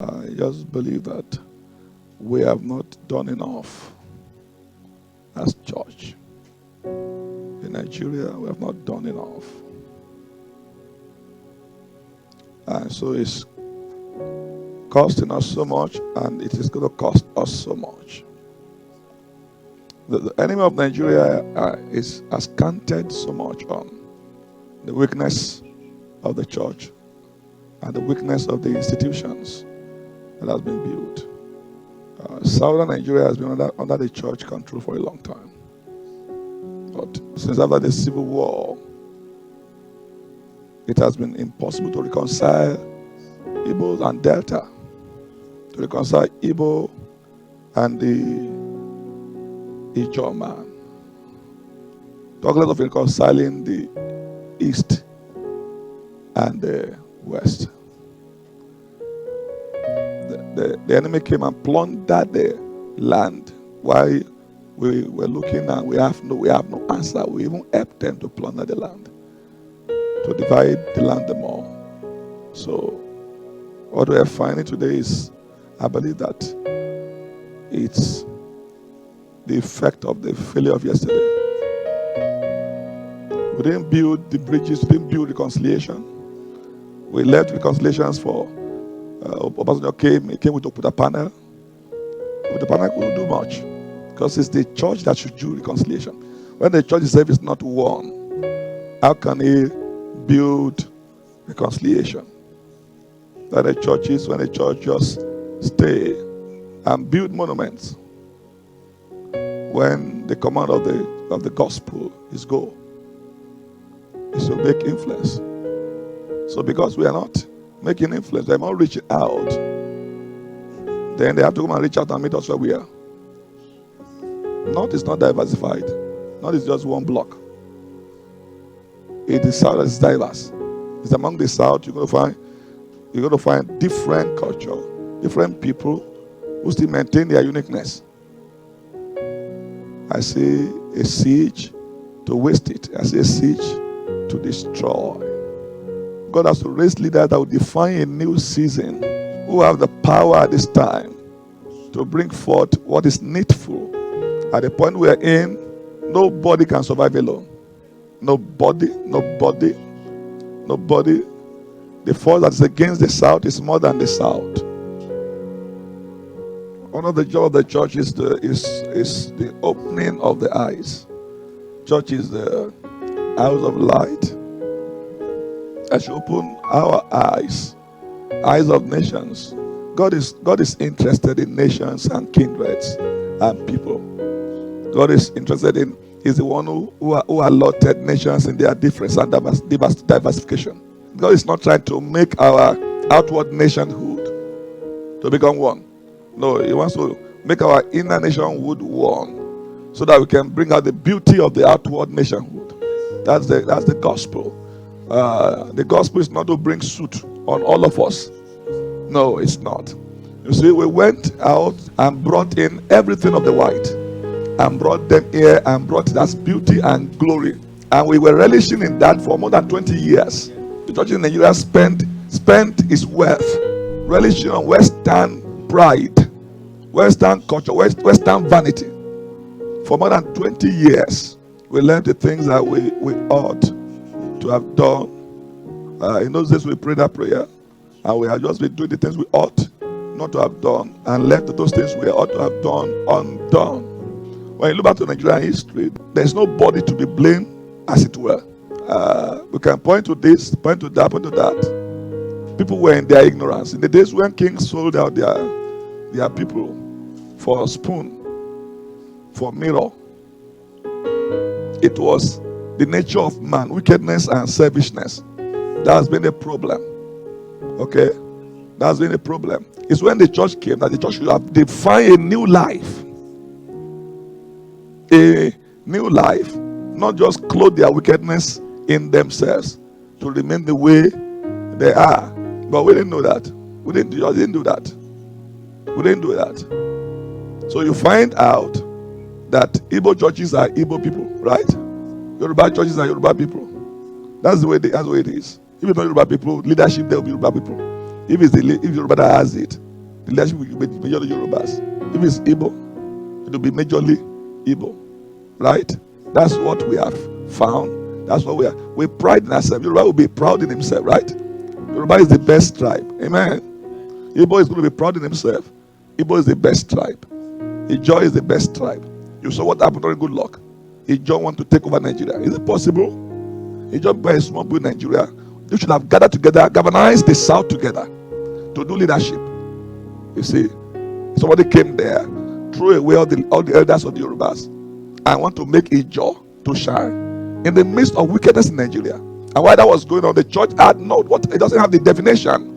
I just believe that we have not done enough as church. In Nigeria, we have not done enough. And so it's costing us so much, and it is going to cost us so much. The enemy of Nigeria has counted so much on the weakness of the church and the weakness of the institutions that has been built. Southern Nigeria has been under the church control for a long time. But since after the Civil War, it has been impossible to reconcile Igbo and Delta, to reconcile Igbo and the Ijaw man. Talk less of reconciling the East and the West. The enemy came and plundered the land while we were looking, and we have no answer. We even helped them to plunder the land, to divide the land the more. So what we are finding today is, I believe that it's the effect of the failure of yesterday. We didn't build the bridges, we didn't build reconciliation. We left reconciliations for Obasanjo came with Okuta panel. But the panel couldn't do much because it's the church that should do reconciliation. When the church itself is not one, how can he build reconciliation? That the church is when the church just stay and build monuments. When the command of the gospel is go, is to make influence. So because we are not making influence, they're not reaching out, then they have to come and reach out and meet us where we are. North is not diversified. North is just one block. It is South is diverse. It's among the South you're going to find different culture, different people who still maintain their uniqueness. I see a siege to waste it. I see a siege to destroy. God has to raise leaders that will define a new season, who have the power at this time to bring forth what is needful. At the point we are in, nobody can survive alone. Nobody. The force that is against the South is more than the South. One of the jobs of the church is the opening of the eyes. Church is the house of light. I should open our eyes of nations. God is interested in nations and kindreds and people. God is interested in, He's the one who allotted nations in their difference and diversification. God is not trying to make our outward nationhood to become one. No, He wants to make our inner nationhood one, so that we can bring out the beauty of the outward nationhood. That's the gospel. The gospel is not to bring suit on all of us. No, it's not. You see, we went out and brought in everything of the white and brought them here and brought that beauty and glory. And we were relishing in that for more than 20 years. The church in Nigeria spent its wealth relishing on Western pride, Western culture, Western vanity. For more than 20 years, we learned the things that we ought to have done. In those days, we prayed that prayer, and we had just been doing the things we ought not to have done, and left those things we ought to have done undone. When you look back to Nigerian history, there's nobody to be blamed, as it were. We can point to this, point to that, point to that. People were in their ignorance. In the days when kings sold out their people for a spoon, for mirror, it was the nature of man, wickedness and selfishness. That has been a problem. Okay? That has been a problem. It's when the church came that the church should have defined a new life. A new life. Not just clothe their wickedness in themselves to remain the way they are. But we didn't know that. We didn't do that. We didn't do that. So you find out that Igbo churches are Igbo people, right? Yoruba churches are Yoruba people. That's the way it is. If it's not Yoruba people, leadership, there will be Yoruba people. If Yoruba that has it, the leadership will be majorly Yorubas. If it's Igbo, it will be majorly Igbo. Right? That's what we have found. That's what we are. We pride in ourselves. Yoruba will be proud in himself, right? Yoruba is the best tribe. Amen. Igbo is going to be proud in himself. Igbo is the best tribe. Ijaw is the best tribe. You saw what happened during Good Luck. Ijaw want to take over Nigeria. Is it possible? Ijaw by a small boy in Nigeria. They should have gathered together, galvanized the South together to do leadership. You see, somebody came there, threw away all the elders of the Yorubas, and want to make Ijaw to shine in the midst of wickedness in Nigeria. And while that was going on, the church had not what it doesn't have the definition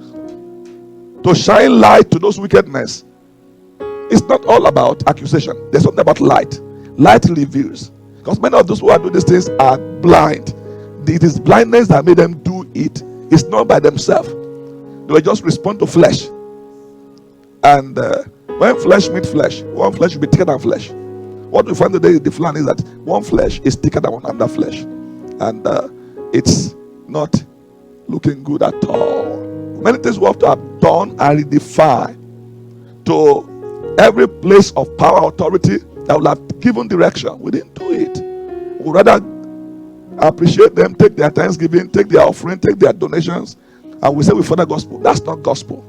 to shine light to those wickedness. It's not all about accusation. There's something about light. Light reveals. Because many of those who are doing these things are blind. It is blindness that made them do it. It's not by themselves. They will just respond to flesh. And when flesh meets flesh, one flesh will be thicker than flesh. What we find today in the plan is that one flesh is thicker than another flesh. And it's not looking good at all. Many things we have to have done and redefined to every place of power, authority that will have given direction. We didn't do it. We would rather appreciate them, take their thanksgiving, take their offering, take their donations, and we say we follow gospel. That's not gospel.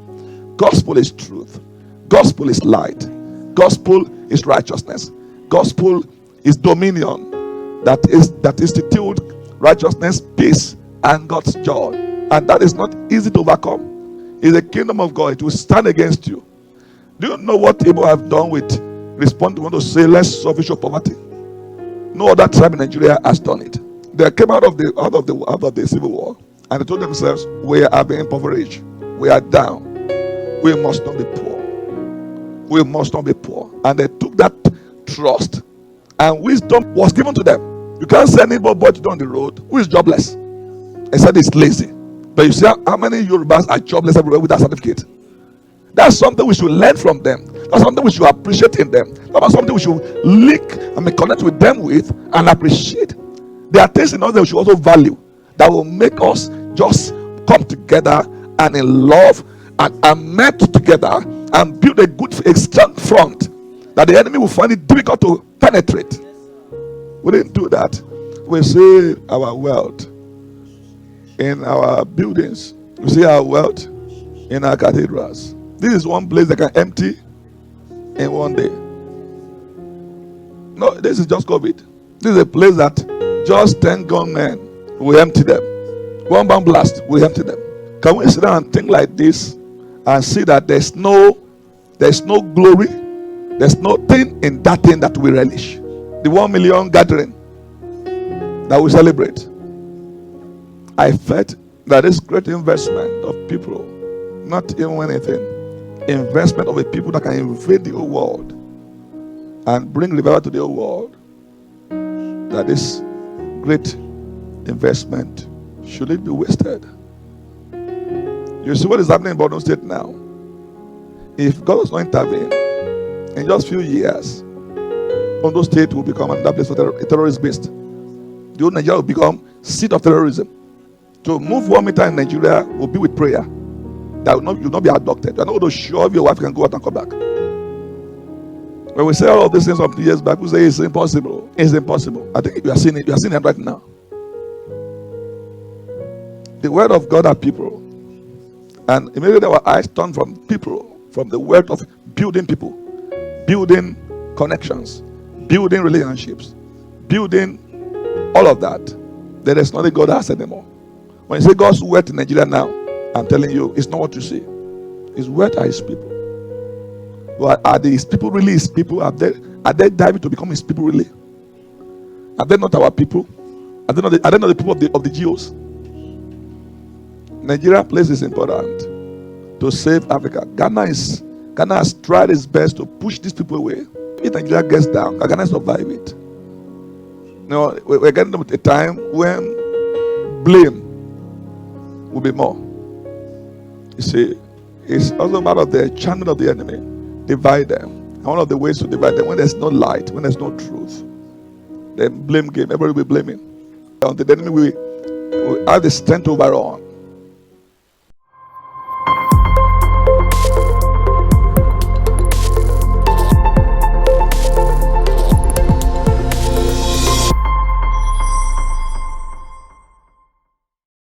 Gospel is truth. Gospel is light. Gospel is righteousness. Gospel is dominion that institute righteousness, peace, and God's joy. And that is not easy to overcome. It's the kingdom of God. It will stand against you. Do you know what Igbo have done with respond to want to say less of issue of poverty? No other tribe in Nigeria has done it. They came out of the civil war and they told themselves, we are being impoverished. We are down. We must not be poor. We must not be poor. And they took that trust and wisdom was given to them. You can't send anybody down the road who is jobless. I said it's lazy. But you see how many Yorubas are jobless everywhere with that certificate? That's something we should learn from them. That's something we should appreciate in them. That's something we should link and connect with them with and appreciate. There are things in us that we should also value that will make us just come together and in love and met together and build a strong front that the enemy will find it difficult to penetrate. We didn't do that. We see our wealth in our buildings. We see our wealth in our cathedrals. This is one place that can empty in one day. No, this is just COVID. This is a place that just 10 gunmen will empty them. One bomb blast will empty them. Can we sit down and think like this and see that there's no glory, there's nothing in that thing that we relish? The 1 million gathering that we celebrate. I felt that this great investment of people, not even anything, investment of a people that can invade the whole world and bring revival to the whole world, that this great investment, should it be wasted? You see what is happening in Borno State now? If God does not intervene, in just a few years, Borno State will become another place for a terrorist base. The whole Nigeria will become seat of terrorism. To move 1 meter in Nigeria will be with prayer. That will not be abducted. You're not going to show if your wife can go out and come back. When we say all of these things some years back, we say it's impossible. It's impossible. I think you are seeing it. You are seeing it right now. The word of God are people. And immediately our eyes turn from people, from the word of building people, building connections, building relationships, building all of that. There is nothing God has anymore. When you say God's word in Nigeria now, I'm telling you, it's not what you see. His word are his people. Well, are his people really his people? Are they diving to become his people really? Are they not our people? Are they not the people of the Jews? Nigeria place is important to save Africa. Ghana has tried its best to push these people away. If Nigeria gets down, Ghana survive it. No, we're getting to a time when blame will be more. You see, it's also a matter of the channel of the enemy. Divide them. And one of the ways to divide them, when there's no light, when there's no truth, then blame game. Everybody will be blaming. Until the enemy will have the strength to overrun.